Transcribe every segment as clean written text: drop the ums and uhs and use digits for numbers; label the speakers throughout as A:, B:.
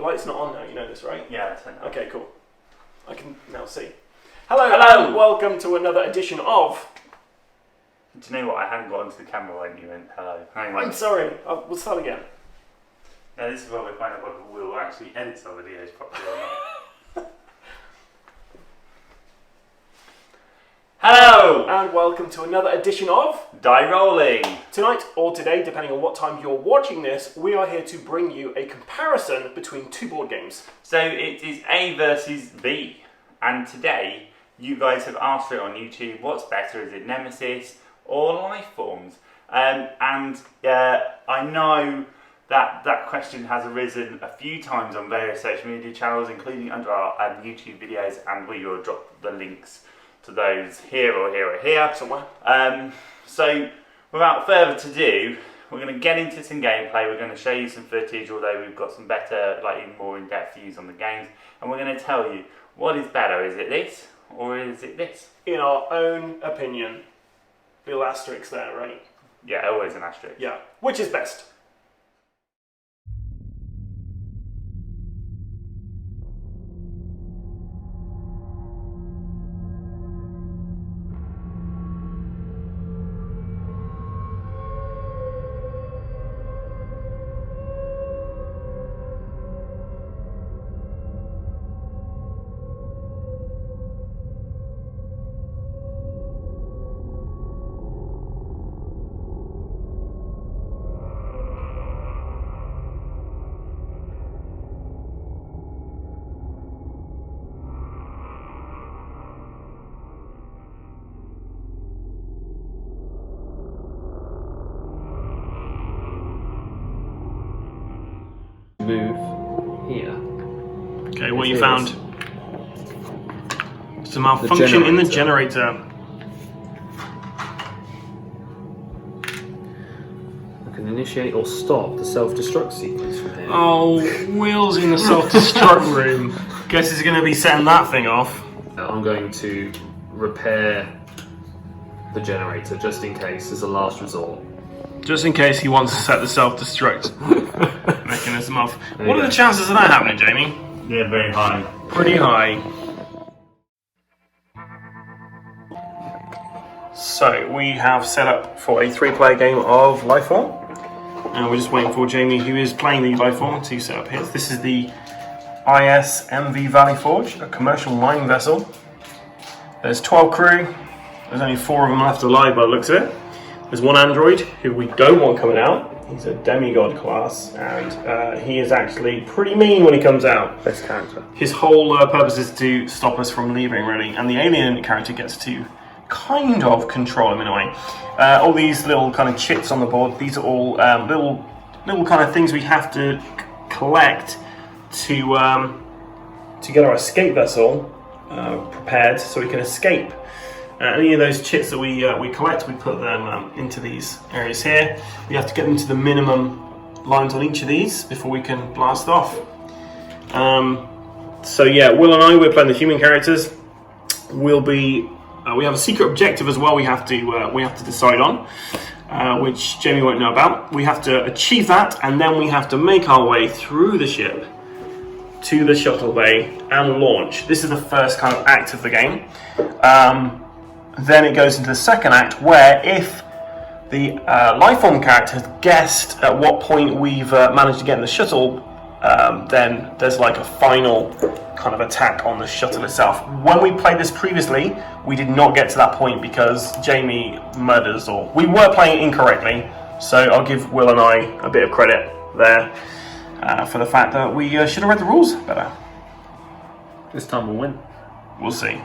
A: The light's not on now, you know this, right?
B: Yeah, I turned it on.
A: Okay, cool. I can now see. Hello,
B: Hello.
A: and welcome to another edition of...
B: Do you know what? I hadn't got onto the camera when you went hello. Hang on.
A: I'm sorry, we'll start again.
B: Now this is where we find out whether we'll actually edit some videos properly or not. Hello!
A: And welcome to another edition of...
B: Die Rolling!
A: Tonight, or today, depending on what time you're watching this, we are here to bring you a comparison between two board games.
B: So it is A versus B. And today, you guys have asked for it on YouTube. What's better? Is it Nemesis or Lifeforms? I know that question has arisen a few times on various social media channels, including under our YouTube videos, and we will drop the links to those here or here or here.
A: Somewhere.
B: So without further ado, we're going to get into some gameplay. We're going to show you some footage, although we've got some better, more in-depth views on the games, and we're going to tell you what is better. Is it this or is it this?
A: In our own opinion. Little asterisk there, right?
B: Yeah, always an asterisk.
A: Yeah. Which is best?
C: Move here.
A: Okay, what you
C: It
A: found?
C: is.
A: It's a malfunction in the generator.
C: I can initiate or stop the self-destruct sequence from here.
A: Oh, Will's in the self-destruct room. Guess he's going to be setting that thing off.
C: I'm going to repair the generator just in case as a last resort.
A: Just in case he wants to set the self-destruct mechanism off.
C: There
A: What
C: you
A: are
C: go.
A: the chances of that happening, Jamie?
B: Yeah, very high.
A: Pretty high. So, we have set up for a 3-player game of Lifeform. And we're just waiting for Jamie, who is playing the Lifeform, to set up his. This is the ISMV Valley Forge, a commercial mining vessel. There's 12 crew. There's only 4 of them left alive by the looks of it. There's one android who we don't want coming out. He's a demigod class, and he is actually pretty mean when he comes out.
C: Best character.
A: His whole purpose is to stop us from leaving, really, and the alien character gets to kind of control him in a way. All these little kind of chits on the board, these are all little kind of things we have to collect to get our escape vessel prepared so we can escape. Any of those chits that we collect, we put them into these areas here. We have to get them to the minimum lines on each of these before we can blast off. So yeah, Will and I, we're playing the human characters. We have a secret objective as well. We have to decide on, which Jamie won't know about. We have to achieve that, and then we have to make our way through the ship to the shuttle bay and launch. This is the first kind of act of the game. Then it goes into the second act, where if the Lifeform character has guessed at what point we've managed to get in the shuttle, then there's like a final kind of attack on the shuttle itself. When we played this previously, we did not get to that point because Jamie murders, or we were playing it incorrectly, so I'll give Will and I a bit of credit there for the fact that we should have read the rules better.
C: This time we'll win.
A: We'll see.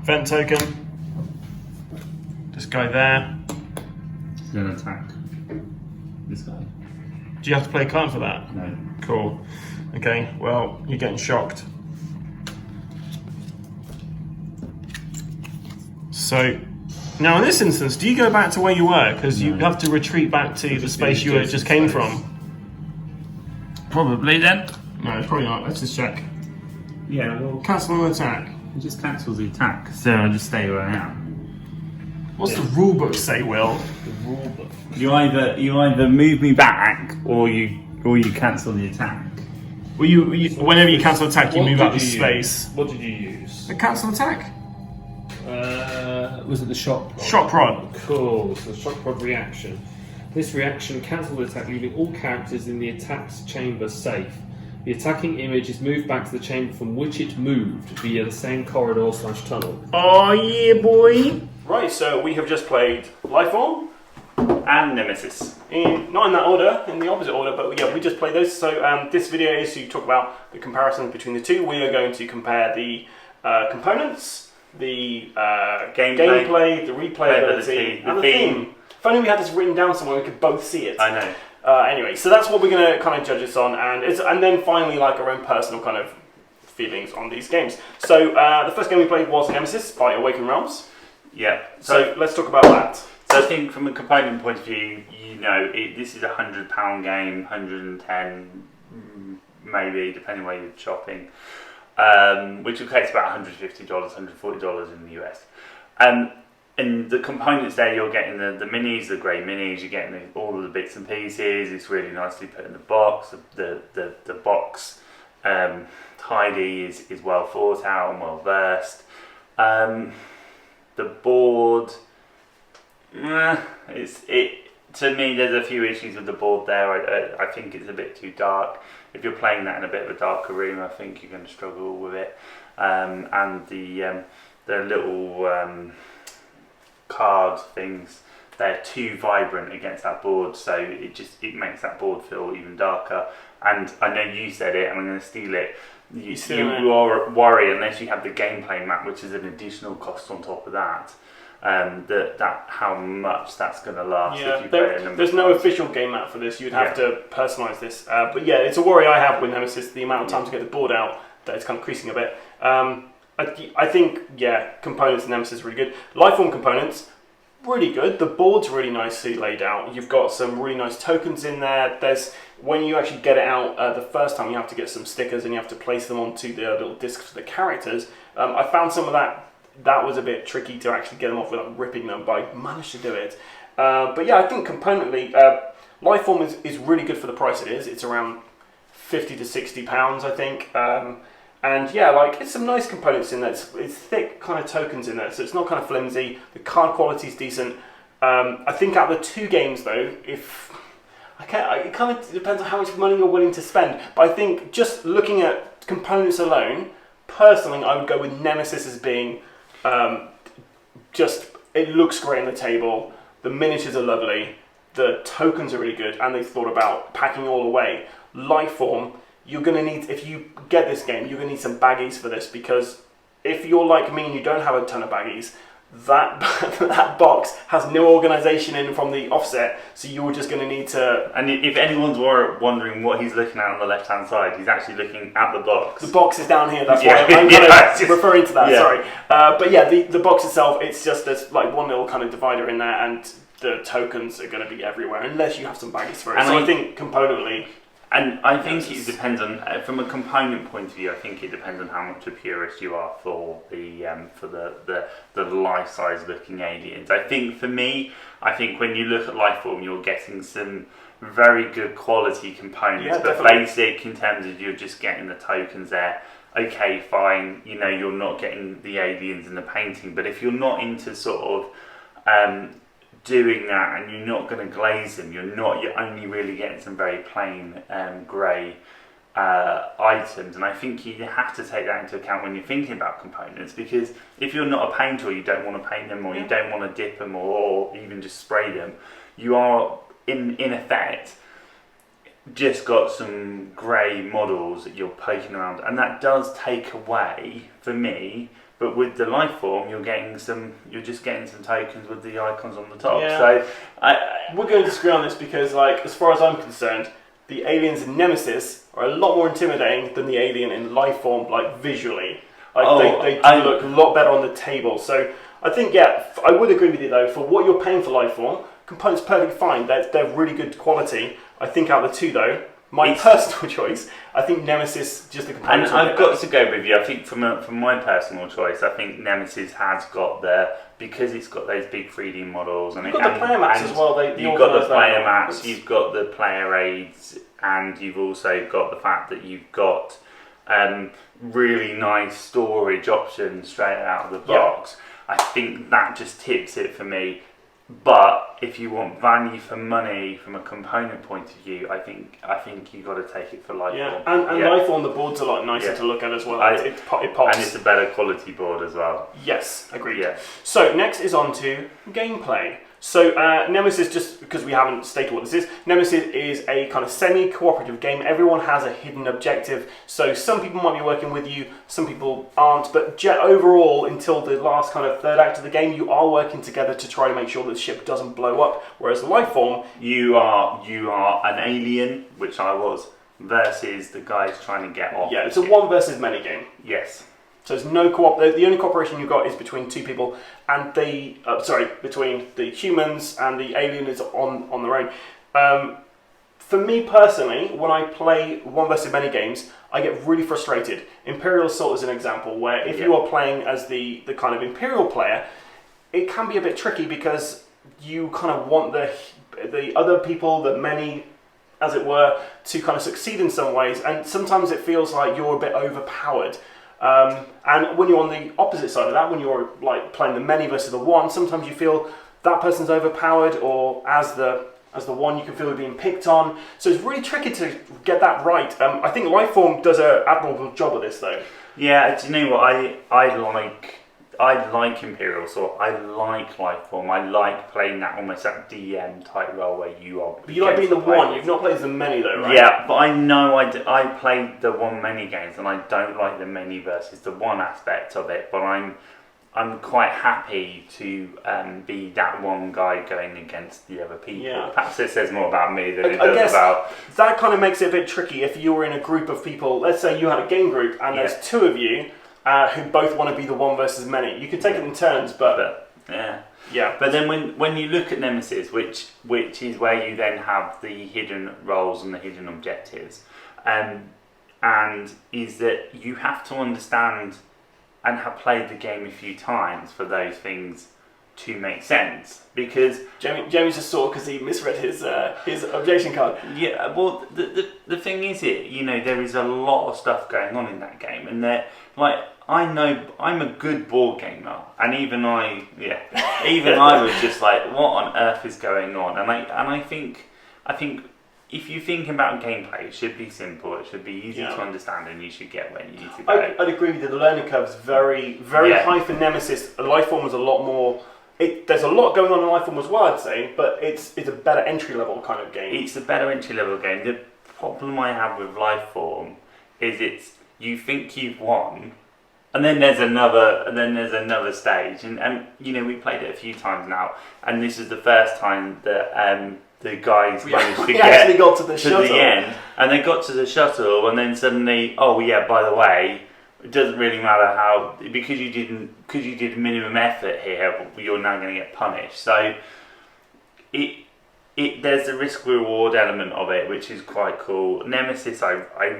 A: Vent token. Just go there.
B: He's going to attack this guy.
A: Do you have to play a card for that?
B: No.
A: Cool. Okay, well, you're getting shocked. So, now in this instance, do you go back to where you were? Because you have to retreat back to the space you just came from.
B: Probably then.
A: No, probably not. Let's just check.
B: Yeah, well,
A: Cancel an attack.
B: it just cancels the attack, so I just stay where I am.
A: What's the rule book say, Will?
C: The rule book.
B: You either move me back or you cancel the attack.
A: Well, whenever you cancel attack, you
C: What
A: move
C: did
A: out the
C: you
A: space.
C: use? What did you use?
A: The cancel attack?
C: Was it the shock prod?
A: Shock prod.
C: Cool, so the shock prod reaction. This reaction cancels the attack, leaving all characters in the attack's chamber safe. The attacking image is moved back to the chamber from which it moved via the same corridor/tunnel.
A: Oh yeah, boy! Right, so we have just played Lifeform
B: And Nemesis.
A: not in that order, in the opposite order, but yeah, we just played those. So this video is to talk about the comparison between the two. We are going to compare the components, the gameplay, the replayability, and the theme. If only we had this written down somewhere, we could both see it.
B: I know.
A: Anyway, so that's what we're going to kind of judge this on, and then finally like our own personal kind of feelings on these games. So the first game we played was Nemesis by Awakened Realms.
B: Yeah.
A: So let's talk about that.
B: So I think from a component point of view, this is a £100 game, 110 maybe, depending where you're shopping, which equates to about $150, $140 in the US. And the components there, you're getting the minis, the grey minis, you're getting all of the bits and pieces. It's really nicely put in the box. The box tidy is well thought out and well versed. The board, to me, there's a few issues with the board there. I think it's a bit too dark. If you're playing that in a bit of a darker room, I think you're going to struggle with it. And the little card things, they're too vibrant against that board, so it makes that board feel even darker. And I know you said it, and I'm going to steal it. You are worried, unless you have the gameplay map, which is an additional cost on top of that, that how much that's going to last.
A: Yeah,
B: if you play it
A: there's no official game map for this. You'd have to personalise this. But yeah, it's a worry I have with Nemesis, the amount of time to get the board out, that it's kind of creasing a bit. I think, components in Nemesis are really good. Lifeform components, really good. The board's really nicely laid out. You've got some really nice tokens in there. When you actually get it out the first time, you have to get some stickers and you have to place them onto the little discs for the characters. I found some of that was a bit tricky to actually get them off without ripping them, but I managed to do it. But yeah, I think componently, Lifeform is really good for the price it is. It's around £50 to £60, I think. And yeah, like it's some nice components in there. It's thick kind of tokens in there, so it's not kind of flimsy. The card quality is decent. I think out of the two games though, it kind of depends on how much money you're willing to spend. But I think just looking at components alone, personally, I would go with Nemesis as being it looks great on the table. The miniatures are lovely. The tokens are really good, and they thought about packing it all away. Lifeform, you're going to need, if you get this game, you're going to need some baggies for this, because if you're like me and you don't have a ton of baggies, that box has no organisation in from the offset, so you're just going to need to...
B: And if anyone's wondering what he's looking at on the left-hand side, he's actually looking at the box.
A: The box is down here, that's why I'm kind of referring to that, sorry. But yeah, the box itself, it's just there's like one little kind of divider in there, and the tokens are going to be everywhere, unless you have some baggies for it. And so I think componently...
B: And I think it depends on, from a component point of view, I think it depends on how much a purist you are for the life-size looking aliens. I think for me, when you look at Lifeform, you're getting some very good quality components, but basic in terms of you're just getting the tokens there. Okay, fine, you're not getting the aliens in the painting, but if you're not into sort of doing that, and you're not going to glaze them, you're only really getting some very plain grey items, and I think you have to take that into account when you're thinking about components, because if you're not a painter, or you don't want to paint them, or you don't want to dip them, or even just spray them, you are in effect just got some grey models that you're poking around, and that does take away, for me, But with the Lifeform, you're just getting some tokens with the icons on the top.
A: Yeah.
B: So
A: we're going to disagree on this because, like, as far as I'm concerned, the aliens in Nemesis are a lot more intimidating than the alien in Lifeform, like visually. Like they do look a lot better on the table. So I think, yeah, I would agree with you though. For what you're paying for Lifeform, components perfectly fine. They're really good quality. I think out of the two though, my personal choice, I think Nemesis just the components.
B: And I've got to go with you. I think from my personal choice, I think Nemesis has got because it's got those big 3D models, and
A: you've got the player mats as well.
B: You've got the player mats, you've got the player aids, and you've also got the fact that you've got really nice storage options straight out of the box. I think that just tips it for me. But if you want value for money from a component point of view, I think you got to take it for Lifeform.
A: Yeah, and Lifeform, the board's a lot nicer to look at as well. It pops.
B: And it's a better quality board as well.
A: Yes, agreed.
B: Yeah.
A: So next is on to gameplay. So Nemesis, just because we haven't stated what this is, Nemesis is a kind of semi-cooperative game. Everyone has a hidden objective. So some people might be working with you, some people aren't. But overall, until the last kind of third act of the game, you are working together to try to make sure that the ship doesn't blow up. Whereas Lifeform,
B: you are an alien, which I was, versus the guys trying to get off.
A: Yeah, it's a one versus many game.
B: Yes.
A: So there's no co-op. The only cooperation you've got is between two people, and between the humans and the alien is on their own. For me personally, when I play one versus many games, I get really frustrated. Imperial Assault is an example where if you are playing as the kind of Imperial player, it can be a bit tricky because you kind of want the other people, the many, as it were, to kind of succeed in some ways, and sometimes it feels like you're a bit overpowered. And when you're on the opposite side of that, when you're like playing the many versus the one, sometimes you feel that person's overpowered, or as the one you can feel you're being picked on. So it's really tricky to get that right. I think Lifeform does an admirable job of this though.
B: Yeah, do you know what I like Imperial Assault. I like Lifeform. I like playing that almost that DM type role where you are.
A: But you like being the one. You've not played as the many though, right?
B: Yeah, but I know I played the one many games, and I don't like the many versus the one aspect of it. But I'm quite happy to be that one guy going against the other people.
A: Yeah.
B: Perhaps it says more about me than it does about.
A: That kind of makes it a bit tricky if you were in a group of people. Let's say you had a game group and there's two of you. Who both want to be the one versus many. You can take it in turns, but yeah.
B: But then when you look at Nemesis, which is where you then have the hidden roles and the hidden objectives, and is that you have to understand and have played the game a few times for those things to make sense. Because
A: Jamie's just saw because he misread his objection card.
B: Yeah, well, the thing is, there is a lot of stuff going on in that game, and I know I'm a good board gamer, and even I was just like, what on earth is going on? And I think if you think about gameplay, it should be simple, it should be easy to understand, and you should get where you need to go.
A: I'd agree with you. The learning curve is very, very high for Nemesis. Lifeform was a lot more. There's a lot going on in Lifeform as well, I'd say, but it's a better entry level kind of game.
B: It's a better entry level game. The problem I have with Lifeform is you think you've won. And then there's another stage, and we played it a few times now, and this is the first time that the guys managed to get
A: got to the
B: end, and they got to the shuttle, and then suddenly, oh yeah, by the way, it doesn't really matter how, because you did minimum effort here, you're now going to get punished. So there's a risk reward element of it, which is quite cool. Nemesis, I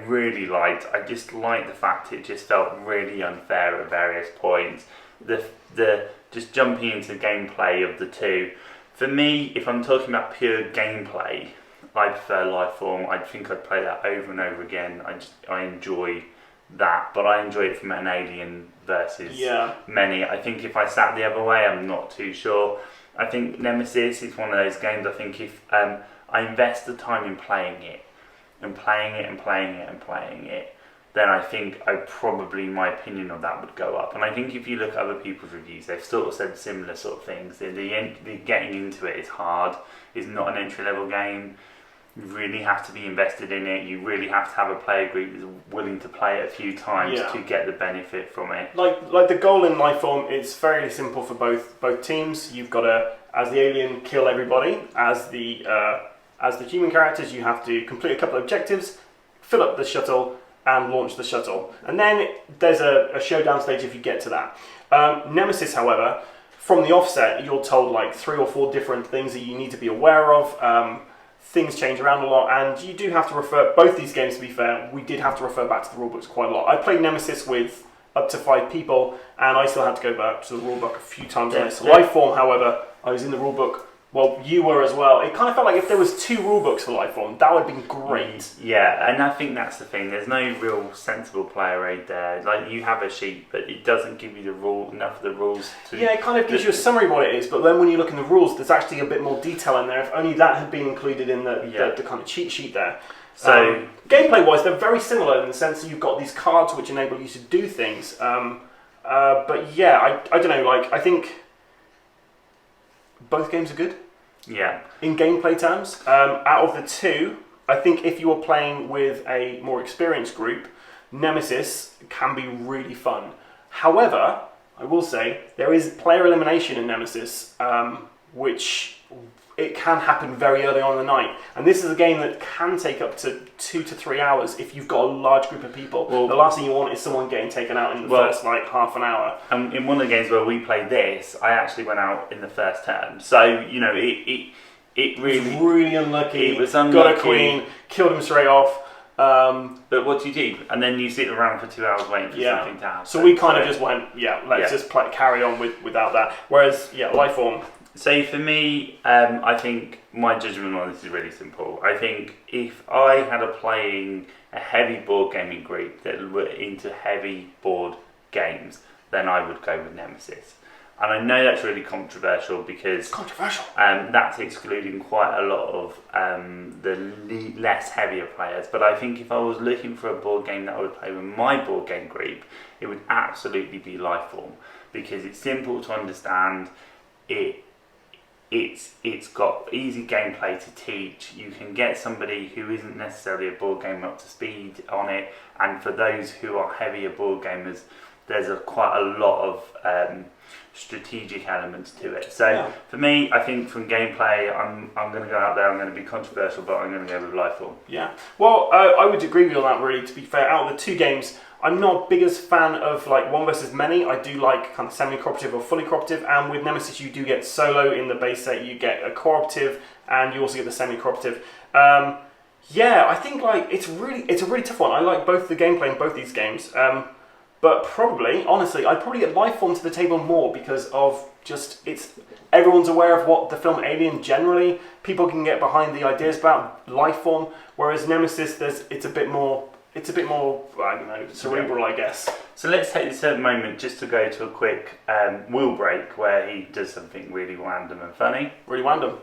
B: really liked. I just liked the fact it just felt really unfair at various points. The just jumping into gameplay of the two. For me, if I'm talking about pure gameplay, I prefer Lifeform. I think I'd play that over and over again. I enjoy that, but I enjoy it from an alien versus many. I think if I sat the other way, I'm not too sure. I think Nemesis is one of those games. I think if I invest the time in playing it, then I think my opinion of that would go up. And I think if you look at other people's reviews, they've sort of said similar sort of things. The getting into it is hard. It's not an entry level game. You really have to be invested in it. You really have to have a player group that's willing to play it a few times to get the benefit from it.
A: Like the goal in Lifeform, it's fairly simple for both teams. You've got to, as the alien, kill everybody. As the human characters, you have to complete a couple of objectives, fill up the shuttle, and launch the shuttle. And then there's a showdown stage if you get to that. Nemesis, however, from the offset, you're told like 3 or 4 different things that you need to be aware of. Things change around a lot, and you do have to refer, both these games to be fair, we did have to refer back to the rulebooks quite a lot. I played Nemesis with up to 5 people, and I still had to go back to the rulebook a few times on this. Lifeform, however, I was in the rulebook. Well, you were as well. It kind of felt like if there was 2 rulebooks for Lifeform, that would have been great.
B: Yeah, and I think that's the thing. There's no real sensible player aid there. Like, you have a sheet, but it doesn't give you enough of the rules to...
A: Yeah, it kind of gives you a summary of what it is, but then when you look in the rules, there's actually a bit more detail in there. If only that had been included in the kind of cheat sheet there. So, gameplay-wise, they're very similar in the sense that you've got these cards which enable you to do things. But yeah, I don't know, like, I think both games are good.
B: Yeah.
A: In gameplay terms, out of the 2, I think if you are playing with a more experienced group, Nemesis can be really fun. However, I will say, there is player elimination in Nemesis, which it can happen very early on in the night. And this is a game that can take up to 2 to 3 hours if you've got a large group of people. Well, the last thing you want is someone getting taken out in the first like half an hour.
B: And in one of the games where we played this, I actually went out in the first turn. So, you know, it really...
A: It was really unlucky.
B: It was unlucky.
A: Got a queen, killed him straight off.
B: But what do you do? And then you sit around for 2 hours waiting for something to happen.
A: So we kind of just went, let's just carry on without that. Whereas, Lifeform...
B: So for me, I think my judgment on this is really simple. I think if I had playing a heavy board gaming group that were into heavy board games, then I would go with Nemesis. And I know that's really controversial because that's excluding quite a lot of the less heavier players. But I think if I was looking for a board game that I would play with my board game group, it would absolutely be Lifeform, because it's simple to understand. It's got easy gameplay to teach. You can get somebody who isn't necessarily a board gamer up to speed on it, and for those who are heavier board gamers, there's quite a lot of strategic elements to it. So for me, I think from gameplay, I'm going to go out there. I'm going to be controversial, but I'm going to go with Lifeform. Yeah.
A: Well, I would agree with you on that. Really, to be fair, out of the 2 games, I'm not biggest fan of like one versus many. I do like kind of semi-cooperative or fully cooperative, and with Nemesis you do get solo in the base set. You get a cooperative, and you also get the semi-cooperative. I think like it's a really tough one. I like both the gameplay in both these games, but honestly, I'd probably get Lifeform to the table more because of just everyone's aware of what the film Alien generally. People can get behind the ideas about Lifeform, whereas Nemesis, it's a bit more. It's a bit more, I don't know, cerebral, I guess.
B: So let's take this moment just to go to a quick wheel break where he does something really random and funny.
A: Really random.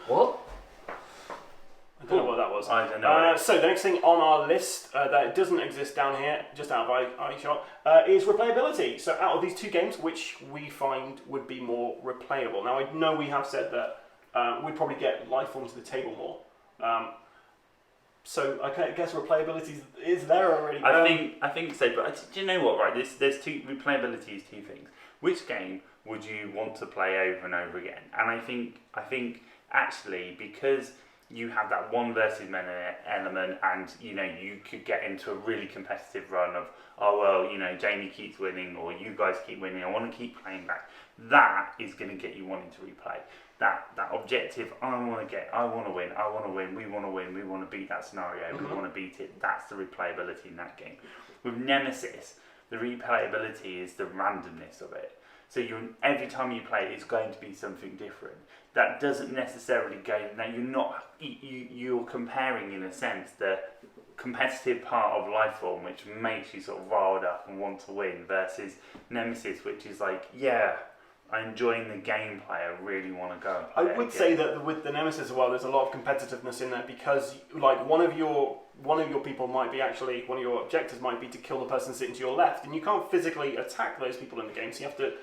C: What?
A: I don't know what that was.
B: I don't know.
A: So the next thing on our list that doesn't exist down here, just out of eye shot, is replayability. So out of these 2 games, which we find would be more replayable. Now I know we have said that we'd probably get Lifeform to the table more. So I guess replayability is there already.
B: I think so, but do you know what? Right, there's replayability is 2 things. Which game would you want to play over and over again? And I think actually, because you have that 1 versus many element, and you could get into a really competitive run of, Jamie keeps winning or you guys keep winning, I want to keep playing back. That is going to get you wanting to replay. That objective, I want to win, we want to beat that scenario, we want to beat it. That's the replayability in that game. With Nemesis, the replayability is the randomness of it. So every time you play, it's going to be something different. That doesn't necessarily go. Now you're comparing, in a sense, the competitive part of Lifeform, which makes you sort of riled up and want to win, versus Nemesis, which is like, I'm enjoying the gameplay. I really want to go.
A: I would say that with the Nemesis as well, there's a lot of competitiveness in there because, like, one of your people might be actually one of your objectives might be to kill the person sitting to your left, and you can't physically attack those people in the game. So you have to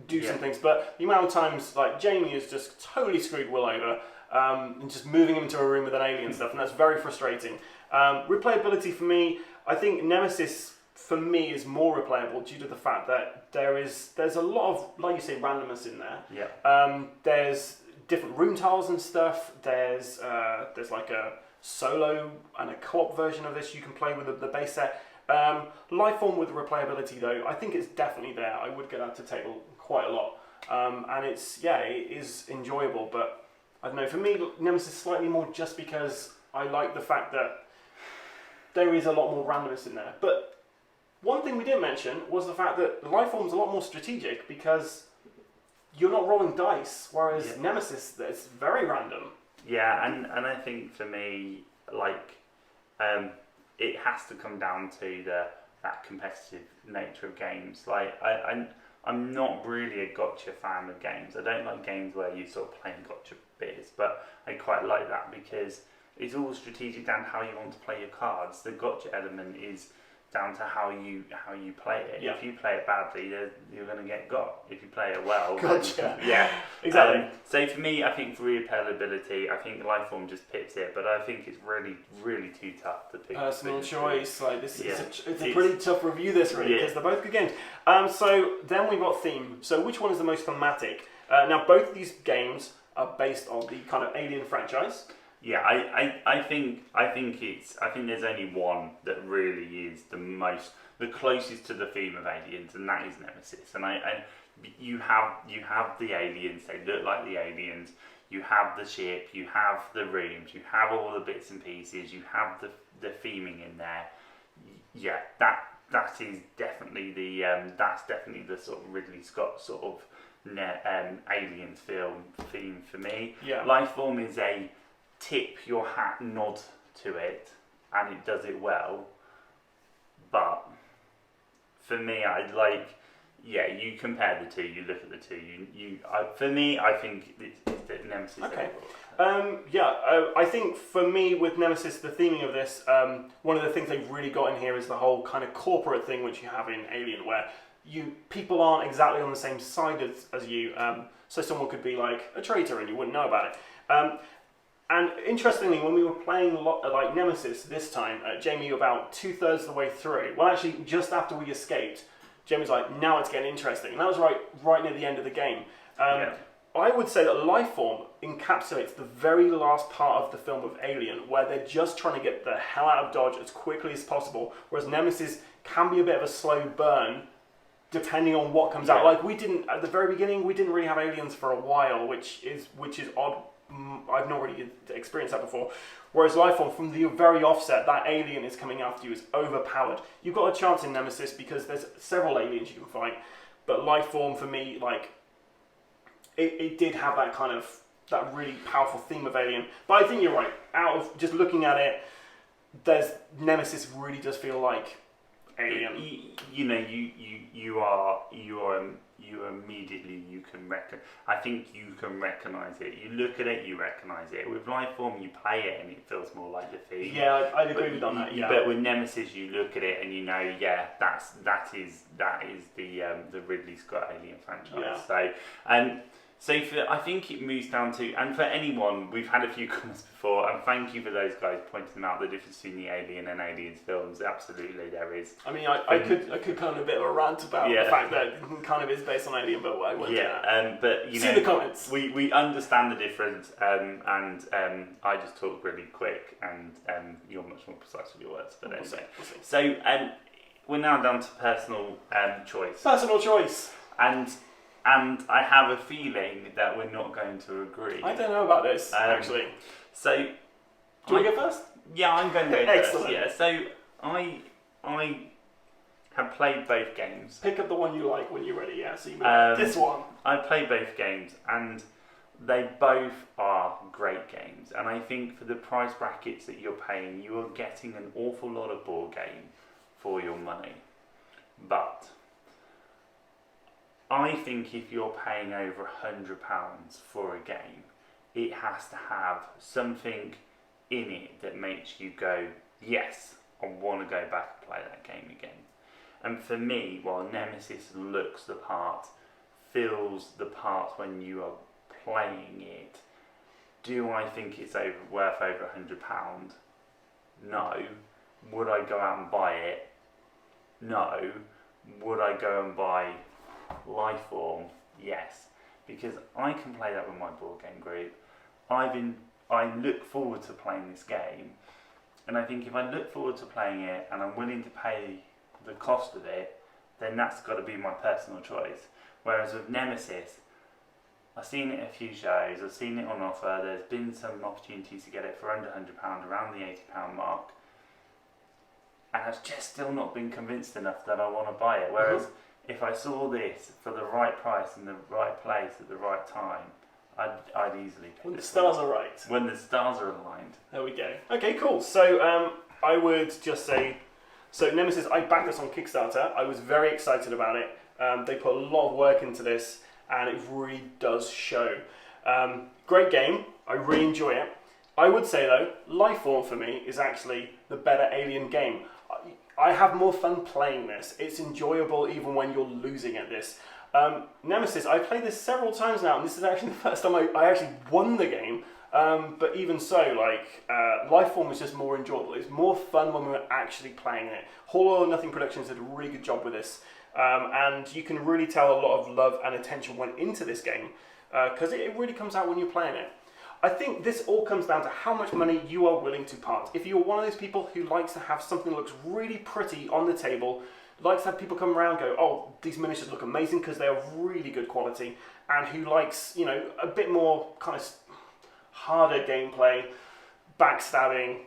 A: do some things. But the amount of times, like, Jamie has just totally screwed Will over, and just moving him into a room with an alien stuff, and that's very frustrating. Replayability for me, I think Nemesis for me is more replayable due to the fact that there's a lot of, like you say, randomness in there.
B: Yeah.
A: There's different room tiles and stuff. There's like a solo and a co-op version of this you can play with the base set. Lifeform with the replayability though, I think it's definitely there. I would get that to table quite a lot, and it is enjoyable. But I don't know. For me, Nemesis slightly more just because I like the fact that there is a lot more randomness in there. But one thing we didn't mention was the fact that Lifeform's a lot more strategic because you're not rolling dice, whereas Nemesis, it's very random.
B: Yeah, and I think for me, like, it has to come down to that competitive nature of games. Like, I'm not really a gotcha fan of games. I don't like games where you sort of playing gotcha bits, but I quite like that because it's all strategic down how you want to play your cards. The gotcha element is down to how you play it.
A: Yeah.
B: If you play it badly, you're going to get got. If you play it well,
A: Gotcha.
B: Yeah,
A: Exactly.
B: So for me, I think for replayability, I think Lifeform just pips it, but I think it's really, really too tough to pick.
A: Personal choice. Like this,
B: Yeah.
A: it's a pretty tough review. This really because they're both good games. So then we've got theme. So which one is the most thematic? Now both of these games are based on the kind of Alien franchise.
B: Yeah, I think there's only one that really is the closest to the theme of Aliens, and that is Nemesis. And you have the aliens, they look like the aliens. You have the ship, you have the rooms, you have all the bits and pieces, you have the theming in there. Yeah, that is definitely the sort of Ridley Scott sort of aliens film theme for me.
A: Yeah.
B: Lifeform is a tip your hat nod to it, and it does it well. But for me, you compare the two, you look at the two. For me, I think it's Nemesis.
A: Okay. I think for me with Nemesis, the theming of this, one of the things they've really got in here is the whole kind of corporate thing which you have in Alien, where people aren't exactly on the same side as you. So someone could be like a traitor and you wouldn't know about it. And interestingly, when we were playing like Nemesis this time, Jamie, about 2/3 of the way through, well actually just after we escaped, Jamie's like, now it's getting interesting. And that was right near the end of the game. I would say that Lifeform encapsulates the very last part of the film of Alien, where they're just trying to get the hell out of Dodge as quickly as possible, whereas Nemesis can be a bit of a slow burn, depending on what comes out. Like, we didn't, at the very beginning, we didn't really have aliens for a while, which is odd. I've not really experienced that before. Whereas Lifeform, from the very offset, that alien is coming after you, is overpowered. You've got a chance in Nemesis because there's several aliens you can fight, but Lifeform, for me, like, it did have that kind of, that really powerful theme of Alien. But I think you're right. Out of just looking at it, Nemesis really does feel like Alien. You immediately I think you can recognise it. You look at it, you recognise it. With Lifeform, you play it and it feels more like the theme. Yeah, I'd agree with that. Yeah.
B: But with Nemesis, you look at it and you know, that is the Ridley Scott Alien franchise.
A: Yeah.
B: So I think it moves down to, and for anyone, we've had a few comments before, and thank you for those guys pointing out the difference between the Alien and Aliens films. Absolutely, there is.
A: I mean, I could kind of a bit of a rant about the fact that it kind of is based on Alien, but I won't do that.
B: But
A: see the comments.
B: We understand the difference, and I just talk really quick, and you're much more precise with your words. But
A: we'll see.
B: So we're now down to personal choice.
A: Personal choice.
B: And I have a feeling that we're not going to agree.
A: I don't know about this, actually.
B: So,
A: do you want to go first?
B: Yeah, I'm going to go
A: Excellent.
B: first. Yeah. So I have played both games.
A: Pick up the one you like when you're ready. Yeah. So this one.
B: I played both games, and they both are great games. And I think for the price brackets that you're paying, you are getting an awful lot of board game for your money. But I think if you're paying over £100 for a game, it has to have something in it that makes you go, yes, I want to go back and play that game again. And for me, while Nemesis looks the part, feels the parts when you are playing it. Do I think it's worth over £100? No. Would I go out and buy it? No. Would I go and buy Lifeform? Yes. Because I can play that with my board game group. I look forward to playing this game, and I think if I look forward to playing it and I'm willing to pay the cost of it, then that's got to be my personal choice. Whereas with Nemesis, I've seen it at a few shows, I've seen it on offer, there's been some opportunities to get it for under £100, around the £80 mark, and I've just still not been convinced enough that I want to buy it. Whereas if I saw this for the right price in the right place at the right time, I'd easily pick
A: When the
B: this
A: stars
B: one.
A: are right.
B: When the stars are aligned.
A: There we go. Okay, cool. So I would just say, so Nemesis, I backed this on Kickstarter. I was very excited about it. They put a lot of work into this, and it really does show. Great game. I really enjoy it. I would say though, Lifeform for me is actually the better Alien game. I have more fun playing this. It's enjoyable even when you're losing at this. Nemesis, I've played this several times now, and this is actually the first time I actually won the game. But even so, like, Lifeform was just more enjoyable. It's more fun when we were actually playing it. Whole or Nothing Productions did a really good job with this. And you can really tell a lot of love and attention went into this game, because it really comes out when you're playing it. I think this all comes down to how much money you are willing to part. If you're one of those people who likes to have something that looks really pretty on the table, likes to have people come around and go, oh, these miniatures look amazing because they are really good quality, and who likes, you know, a bit more kind of harder gameplay, backstabbing,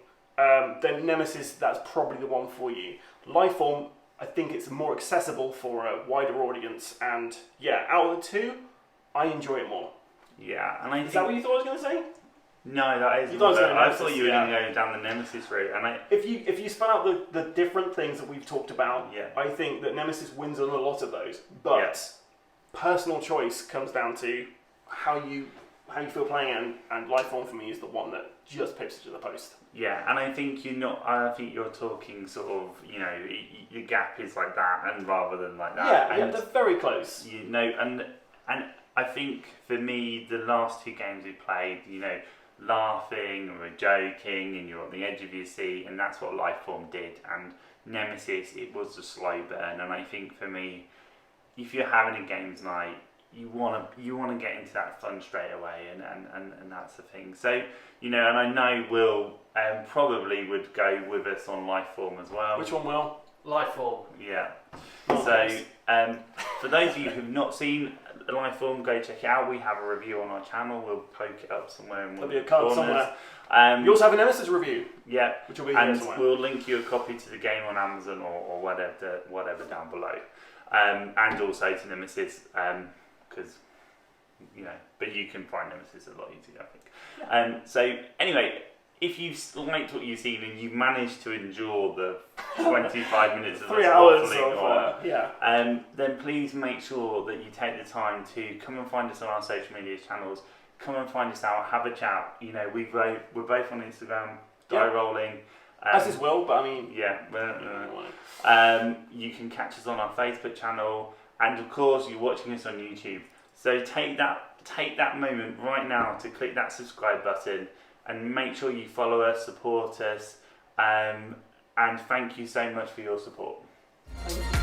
A: then Nemesis, that's probably the one for you. Lifeform, I think it's more accessible for a wider audience, and yeah, out of the two, I enjoy it more.
B: Yeah, and
A: Is that what you thought I was going to say?
B: No, that is.
A: You thought
B: I thought you were going to go down the Nemesis route, and
A: if you spell out the different things that we've talked about,
B: yeah.
A: I think that Nemesis wins on a lot of those. But personal choice comes down to how you feel playing it, and Lifeform for me is the one that just pips it to the post.
B: Yeah, and I think you're not. I think you're talking sort of, you know, your gap is like that, and rather than like that.
A: Yeah, they're very close.
B: You know, and I think for me, the last two games we played, you know, laughing and we're joking and you're on the edge of your seat, and that's what Lifeform did. And Nemesis, it was a slow burn, and I think for me, if you're having a games night, you want to get into that fun straight away, and that's the thing. So, you know, and I know Will probably would go with us on Lifeform as well.
A: Which one, Will?
D: Lifeform.
B: Yeah.
A: Oh,
B: So,
A: nice.
B: for those of you who've not seen Lifeform, go check it out. We have a review on our channel. We'll poke it up somewhere.
A: There'll be a card somewhere. You also have a Nemesis review.
B: Yeah.
A: Which will be here
B: And
A: somewhere.
B: we'll link you a copy to the game on Amazon or whatever down below. And also to Nemesis, because, you know, but you can find Nemesis a lot easier, I think.
A: Yeah.
B: So, anyway, if you've liked what you've seen and you've managed to endure the 25 minutes of
A: 3 hours
B: waffling
A: of
B: on, then please make sure that you take the time to come and find us on our social media channels. Come and find us out, have a chat. You know, we're both on Instagram, Die Rollin.
A: As is Will, but I mean...
B: Yeah. You can catch us on our Facebook channel, and of course you're watching us on YouTube. So take that moment right now to click that subscribe button and make sure you follow us, support us, and thank you so much for your support.
A: Thank you.